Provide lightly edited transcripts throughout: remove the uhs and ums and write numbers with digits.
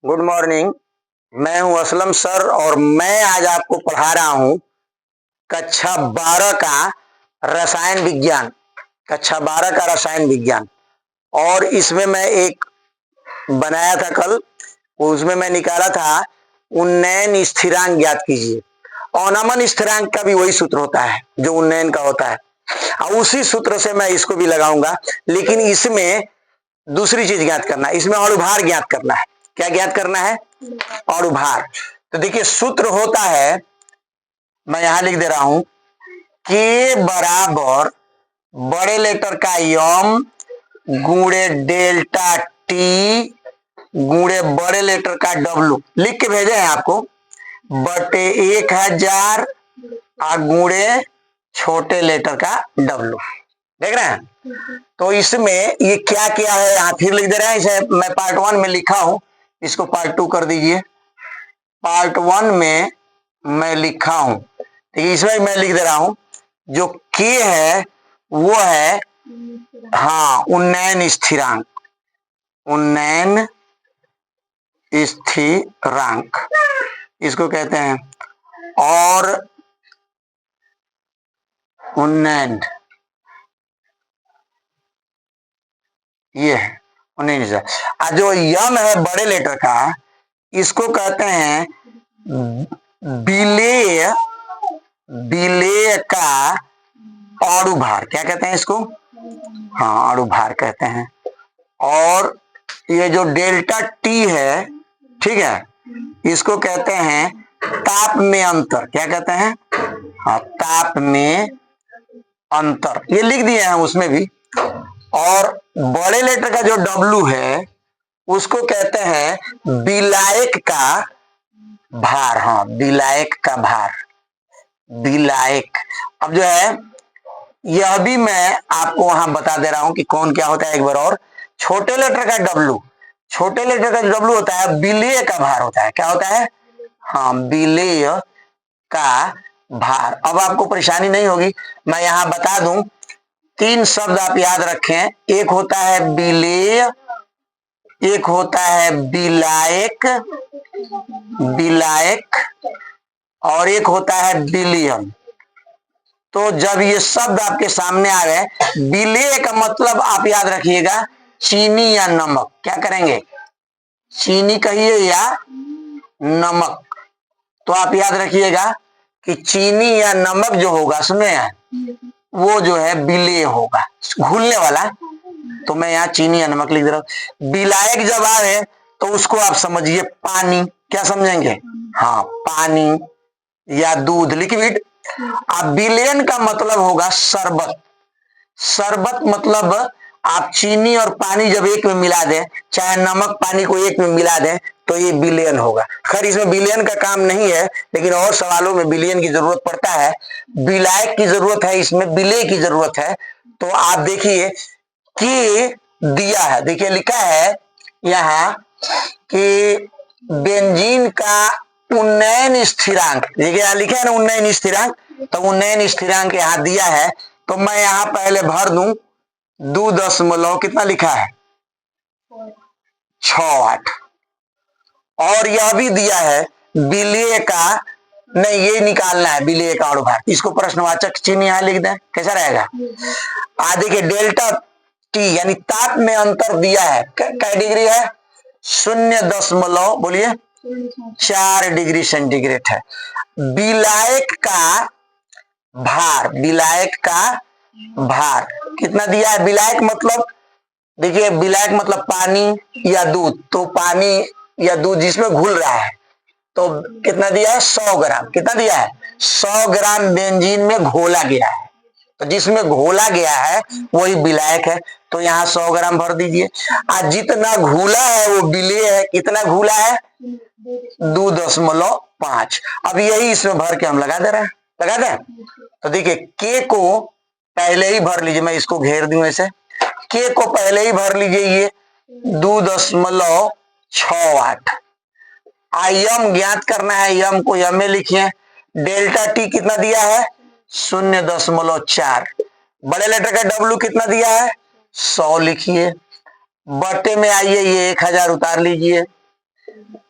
Good morning. मैं हूं Aslam sir और मैं आज आपको पढ़ा रहा हूं कक्षा 12 का रसायन विज्ञान। कक्षा 12 का रसायन विज्ञान। और इसमें मैं एक बनाया था कल, उसमें मैं निकाला था उन्नयन स्थिरांक ज्ञात कीजिए। अवनमन स्थिरांक का भी वही सूत्र होता है जो उन्नयन का होता है, और उसी सूत्र से मैं इसको भी लगाऊंगा, लेकिन इसमें दूसरी चीज ज्ञात करना है। इसमें अणुभार ज्ञात करना है। क्या ज्ञात करना है? अणुभार। तो देखिए सूत्र होता है, मैं यहां लिख दे रहा हूं, के बराबर बड़े लेटर का यम गुणे डेल्टा टी गुणे बड़े लेटर का डब्लू। लिख के भेजे हैं आपको, बटे 1000 गुणे छोटे लेटर का डब्लू। देख रहे हैं? तो इसमें ये क्या क्या है यहां फिर लिख दे रहे हैं। इसे मैं पार्ट 1 में लिखा हूं, इसको पार्ट 2 कर दीजिए। पार्ट 1 में मैं लिखा हूं, देखिए इसमें मैं लिख दे रहा हूं, जो के है वो है उन्नयन स्थिरांक। उन्नयन स्थिरांक इसको कहते हैं। और उन्नयन ये है उन्नयन स्थिरांक। जो यम है बड़े लेटर का, इसको कहते हैं विलेय। विलेय का अणुभार। क्या कहते हैं इसको? अणुभार कहते हैं। और ये जो डेल्टा टी है, ठीक है, इसको कहते हैं ताप में अंतर। क्या कहते हैं? ताप में अंतर। ये लिख दिए हैं उसमें भी। और बड़े लेटर का जो डब्लू है उसको कहते हैं विलायक का भार। विलायक का भार। विलायक। अब जो है यह भी मैं आपको वहां बता दे रहा हूं कि कौन क्या होता है एक बार और। छोटे लेटर का डब्लू, छोटे लेटर का डब्लू होता है विलेय का भार होता है। क्या होता है? विलेय का भार। अब आपको परेशानी नहीं होगी, मैं यहां बता दूं। 3 शब्द आप याद रखें, एक होता है विलेय, एक होता है विलायक, विलायक, और एक होता है विलियन। तो जब ये शब्द आपके सामने आ गए, विलेय का मतलब आप याद रखिएगा चीनी या नमक। क्या करेंगे? चीनी कहिए या नमक। तो आप याद रखिएगा कि चीनी या नमक जो होगा, सुने, वो जो है विलेय होगा, घुलने वाला। तो मैं यहाँ चीनी या नमक लिख दे रहा हूं। विलायक जब आए तो उसको आप समझिए पानी। क्या समझेंगे? पानी या दूध, लिक्विड। अब विलेयन का मतलब होगा शरबत। शरबत मतलब आप चीनी और पानी जब एक में मिला दें, चाहे नमक पानी को एक में मिला दें, तो ये विलेयन होगा। खैर इसमें विलेयन का काम नहीं है, लेकिन और सवालों में विलेयन की जरूरत पड़ता है। विलायक की जरूरत है, इसमें विलेय की जरूरत है। तो आप देखिए कि दिया है, देखिए लिखा है यहाँ कि बेंजीन का उन्नयन स्थिरांक। देखिए यहाँ लिखा है ना उन्नयन स्थिरांक, तो उन्नयन स्थिरांक यहाँ दिया है। तो मैं यहाँ पहले भर दूं 2 कितना लिखा है? 68। और यह भी दिया है विलेय का, नहीं ये निकालना है विलेय का अणुभार। इसको प्रश्नवाचक चिन्ह यहाँ लिख दें, कैसा रहेगा? देखिए डेल्टा टी यानी ताप में अंतर दिया है। क्या डिग्री है? 0 बोलिए 4 डिग्री सेंटीग्रेड है। विलायक का भार, विलायक का भार कितना दिया है? विलायक मतलब देखिए, विलायक मतलब पानी या दूध। तो पानी या दूध जिसमें घुल रहा है, तो कितना दिया है? 100 ग्राम। कितना दिया है? 100 ग्राम बेंजीन में घोला गया है। तो जिसमें घोला गया है वही विलायक है। तो यहाँ 100 ग्राम भर दीजिए। आज जितना घुला है वो विलेय है। कितना घुला है? 2.5। अब यही इसमें भर के हम लगा दे रहे हैं। लगा दें? तो देखिए के को पहले ही भर लीजिए, मैं इसको घेर दूं ऐसे। के को पहले ही भर लीजिए, ये 2.68। यम ज्ञात करना है, यम को यम में लिखिए। डेल्टा टी कितना दिया है? 0.4। बड़े लेटर का डब्लू कितना दिया है? 100 लिखिए। बटे में आइए, ये 1000 उतार लीजिए।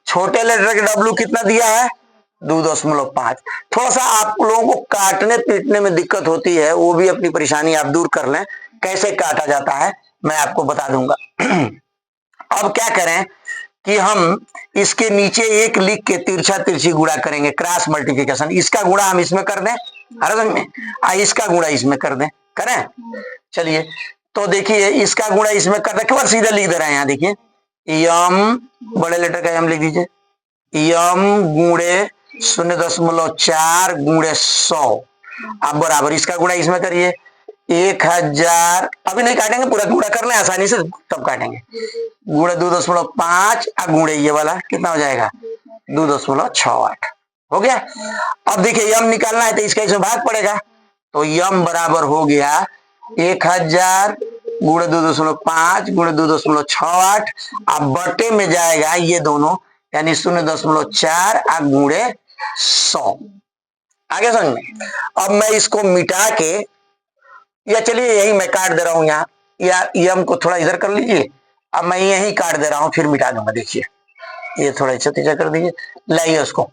छोटे लेटर के W कितना दिया है 2.5। थोड़ा सा आप लोगों को काटने पीटने में दिक्कत होती है, वो भी अपनी परेशानी आप दूर कर लें। कैसे काटा जाता है मैं आपको बता दूंगा। अब क्या करें कि हम इसके नीचे एक लिख के तिरछा तिरछी गुणा करेंगे, क्रॉस मल्टीप्लिकेशन। इसका गुणा हम इसमें कर दें, हर रंग में, इसका गुणा इसमें कर दें, करें। चलिए तो देखिए इसका गुणा इसमें कर दें, केवल सीधा लिख दे रहे हैं। यहाँ देखिए यम, बड़े लेटर का यम लिख दीजिए, यम गुणे 0.4 गुणे 100। अब बराबर इसका गुणा इसमें करिए 1000। अभी नहीं काटेंगे, पूरा गुणा कर लें आसानी से तब काटेंगे। गुणे 2.5 गुणे ये वाला कितना हो जाएगा 2.68 हो गया। अब देखिए यम निकालना है तो इसका इसमें भाग पड़ेगा, तो यम बराबर हो गया 1000 गुणे 2.5 गुणे 2.68। अब बटे में जाएगा ये दोनों, यानी 0.4 गुणे 100। आगे समझ में। अब मैं इसको मिटा के, या चलिए यही मैं काट दे रहा हूं यहाँ, या यम को थोड़ा इधर कर लीजिए। अब मैं यही काट दे रहा हूं, फिर मिटा दूंगा। देखिए ये थोड़ा इच्छा कर दीजिए, लाइए उसको।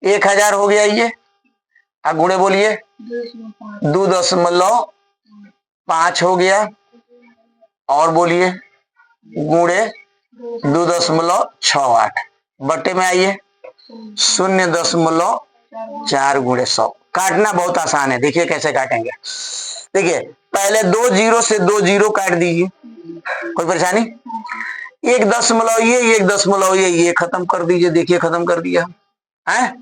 1000 हो गया ये, गुणे बोलिए 2.5 हो गया, और बोलिए गुणे 2.68। बटे में आइए 0.4 गुणे 100। काटना बहुत आसान है, देखिए कैसे काटेंगे। देखिए पहले 2 जीरो से 2 जीरो काट दीजिए, कोई परेशानी। 1 ये 1 ये खत्म कर दीजिए। देखिए खत्म कर दिया है।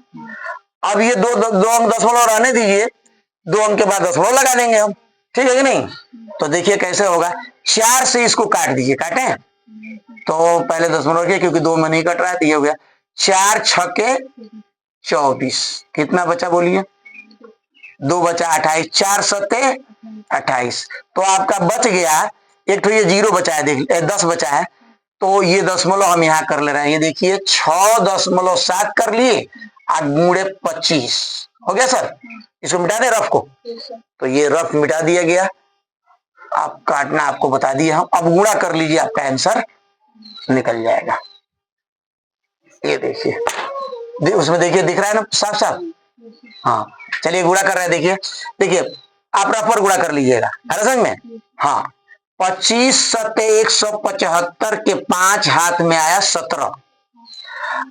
अब ये दो अंक दशमलव रहने दीजिए, 2 अंक के बाद दशमलव लगा देंगे हम, ठीक है कि नहीं। तो देखिए कैसे होगा, 4 से इसको काट दीजिए। काटें तो पहले दशमलव के, क्योंकि 2 में नहीं कट रहा है, तो ये हो गया 4 छके 24। कितना बचा बोलिए 2 बचा 28, 4 सत्ते 28। तो आपका बच गया एक, तो ये 0 बचा है, देख 10 बचा है, तो ये दशमलव हम यहाँ कर ले रहे हैं। ये देखिए 6.7 कर लिए, गुणे 25 हो गया सर। इसको मिटा दे रफ को, तो ये रफ मिटा दिया गया। आप काटना आपको बता दिया हम। अब गुणा कर लीजिए, आपका आंसर निकल जाएगा। ये देखिए उसमें देखिए दिख रहा है ना साफ साफ। हाँ चलिए गुणा कर रहे हैं। देखिए आप रफ पर गुणा कर लीजिएगा, है समझ में। हाँ 25 सत्ते 175 के 5 हाथ में आया 17।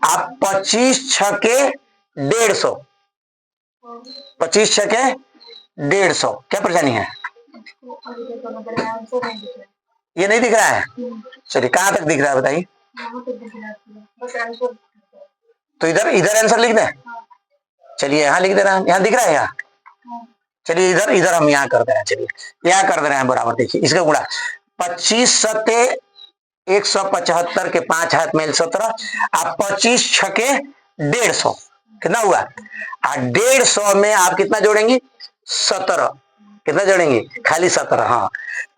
आप 25 छके 150, 25 छके 150। क्या परेशानी है, ये नहीं दिख रहा है। चलिए कहां तक दिख रहा है बताइए। तो इधर आंसर लिख दें। चलिए यहाँ लिख दे रहे हैं, यहाँ दिख रहा है यहाँ। चलिए इधर हम यहाँ कर दे रहे हैं। चलिए यहाँ कर दे रहे हैं बराबर। देखिए इसका गुणा 25 सत्ते 175 के 5 हाथ में 17। आप 25 छके 150 कितना हुआ। 150 में आप कितना जोड़ेंगे 17। कितना जोड़ेंगे खाली 17। हाँ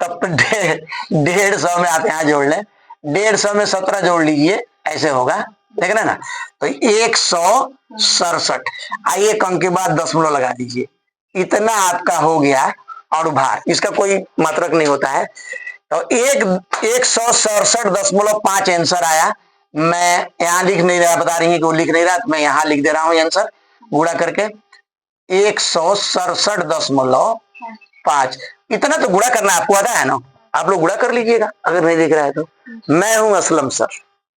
तब 150 में आप यहाँ जोड़ लें, 150 में 17 जोड़ लीजिए, ऐसे होगा। देख रहे ना। तो 167। आइए अंक के बाद दशमलव लगा दीजिए, इतना आपका हो गया। और भाग इसका कोई मात्रक नहीं होता है। तो 167.5 आंसर आया। मैं यहाँ लिख नहीं रहा, बता रही है कि वो लिख नहीं रहा, तो मैं यहाँ लिख दे रहा हूँ आंसर गुणा करके 167.5। इतना तो गुणा करना आपको आता है ना, आप लोग गुणा कर लीजिएगा अगर नहीं दिख रहा है तो। मैं हूं असलम सर।